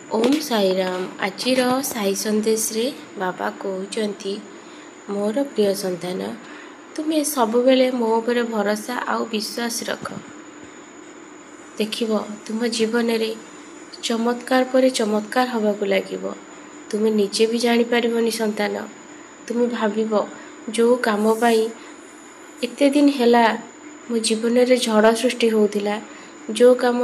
ओम साईराम। आजिर साई संदेश रे बाबा कहते मोर प्रिय संतान तुम्हें सबुबले मो उपर भरोसा आउ विश्वास रख। देखिब तुम जीवन रे चमत्कार पर चमत्कार हवाक लगे। तुम्हें निजे भी जानीपारबनी संतान। तुम्हें भाविब जो काम पाई एते दिन हैला मो जीवन रे झड़ सृष्टि होउथिला, जो काम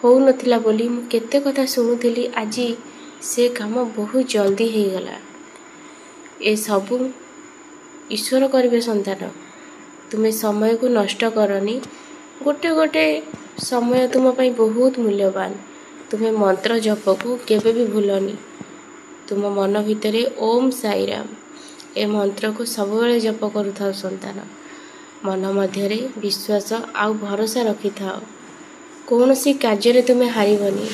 हो नथिला बोली मु केते कथा सुनुथिली, आज से काम बहुत जल्दी हो गला। ए सबू ईश्वर करिवे संतान। तुम्हें समय को नष्ट करनी। गोटे गोटे समय तुम पाई बहुत मूल्यवान। तुम्हें मंत्र जप को केबे भी भूलनी। तुम मन भितरे ओम साईराम ए मंत्र को सब बेले जप करूथाओ संतान। मन मध्यरे विश्वास आउ भरोसा रखि थाओ। कौन सी कार्य तुम्हें हारबनी।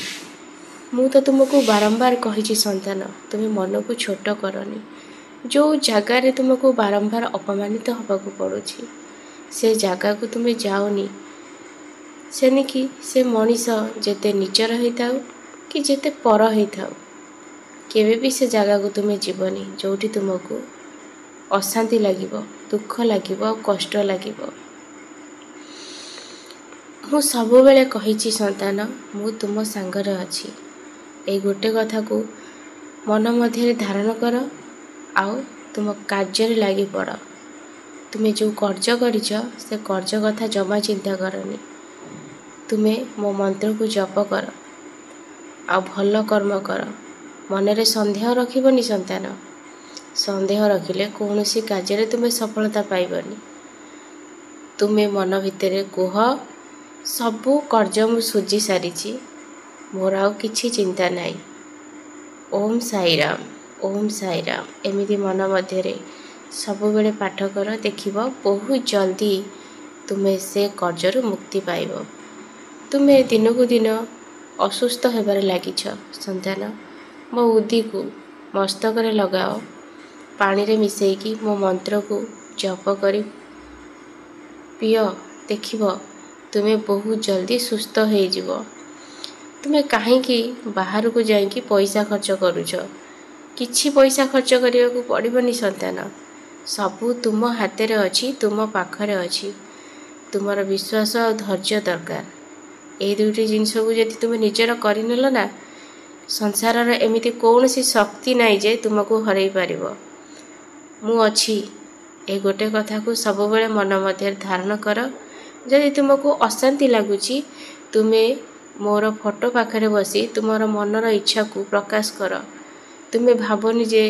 मु तो तुमको बारंबार कही संतान, तुम्हें मन को छोट करनी। जो जगार तुमको बारंबार अपमानित होबाकू पड़ुछि से जगह को तुम्हें जाओनी। सेनिकी से मनीष जेते निजर होता कि जेते पर होता केवे भी से जगह को तुम्हें जीवनी जोठी तुमको अशांति लगे, दुख लगे, कष्ट लगे। मु सब बेले कही संतान, मु तुम सांगरे अच्छी। ए गोटे कथा को मन मध्य धारण कर आउ तुम कार्य लगी पड़। तुम्हें जो कर्ज कर से कर्ज कथा जमा चिंता करनी। तुम्हें मो मंत्र को जप कर आ भल कर्म कर। मनरे संदेह रखिबनी संतान। संदेह रखिले कौन सी कार्य तुम्हें सफलता पाइबनी। तुम्हें मन भितर कुह सबू कर्ज मु सुझी सारी, मोर आउ किछि चिंता नाई। ओम साईराम, ओम साईराम एमिति मन मध्यरे सबु बेले पाठ कर। देखिब बहुत जल्दी तुम्हें से कर्जरू मुक्ति पाइब। तुम्हें दिन को दिन असुस्थ होबार लागिछ संतान। मो उदी को मस्तक लगाओ, पानी रे मिसेकी मो मंत्र को जप करी पिय। देखिब तुम्हें बहुत जल्दी सुस्थ हो जिवो। तुम्हें कहीं बाहर को जाइकी पैसा खर्च करुछ, किछि पैसा खर्च करने को पड़बनी संतान। सबू तुम हाथ रे अछि, तुम पाखरे अछि। तुमर विश्वास और धैर्य दरकार। ए दुईटी जिनस को यदि तुम्हें निजर करनेल ना, संसार एमिति कौन सी शक्ति नाई जे तुमको हरई पारिबो। मु अछि ए गोटे कथा को सब बेले मन मध्य धारण कर। जदि तुमको अशांति लगुची, तुम्हें मोर फोटो पाखरे बसी तुमर मनर इच्छा को प्रकाश कर। तुम्हें भावनी जे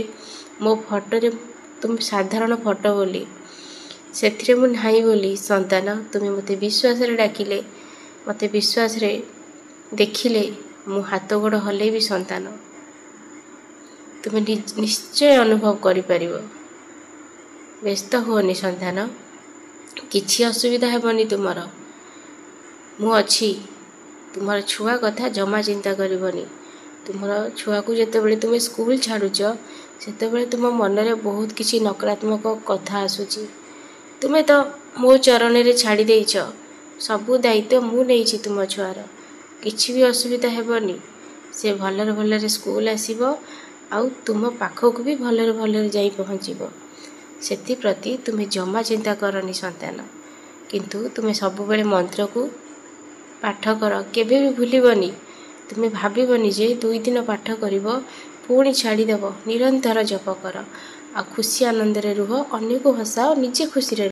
मो फोटो रे तुम साधारण फोटो बोली, सेथिरे मु नाही बोली संतान। तुम्हें मते विश्वास रे डाकिले, मते विश्वास रे देखिले मु हाथ गोड़ हले भी संतान। तुम्हें निश्चय अनुभव करि परिबो। व्यस्त होनी संतान, किछि असुविधा हेबनी तुमर। मु अछि तुमर छुआ कथा जमा चिंता करबनी। तुमर छुआ को जते बेले तुम स्कूल छाड़ुच सेते बेले तुम मन रे बहुत किछि नकारात्मक कथा आसुची। तुम्हें तो मो चरण रे छाड़ी देइछ। सबु दायित्व मु नेइछि तुम छुआर। किछि भी असुविधा हेबनी। से भलरे भलरे स्कूल आसीबो आउ तुम पाखक भी भलरे भलरे जाई पहुँचीबो। सेति प्रति तुम्हें जमा चिंता करनी संतान। किंतु तुम्हें सब बेले मंत्र को पाठ कर, केबे भी भूलिबनी। तुम्हें भाबिबनी जे 2 दिन पाठ करिवो पुणी छाड़ीदेव। निरंतर जप कर आ खुशी आनंद रे रुह। अन्य को हसाओ, निजे खुशी रे।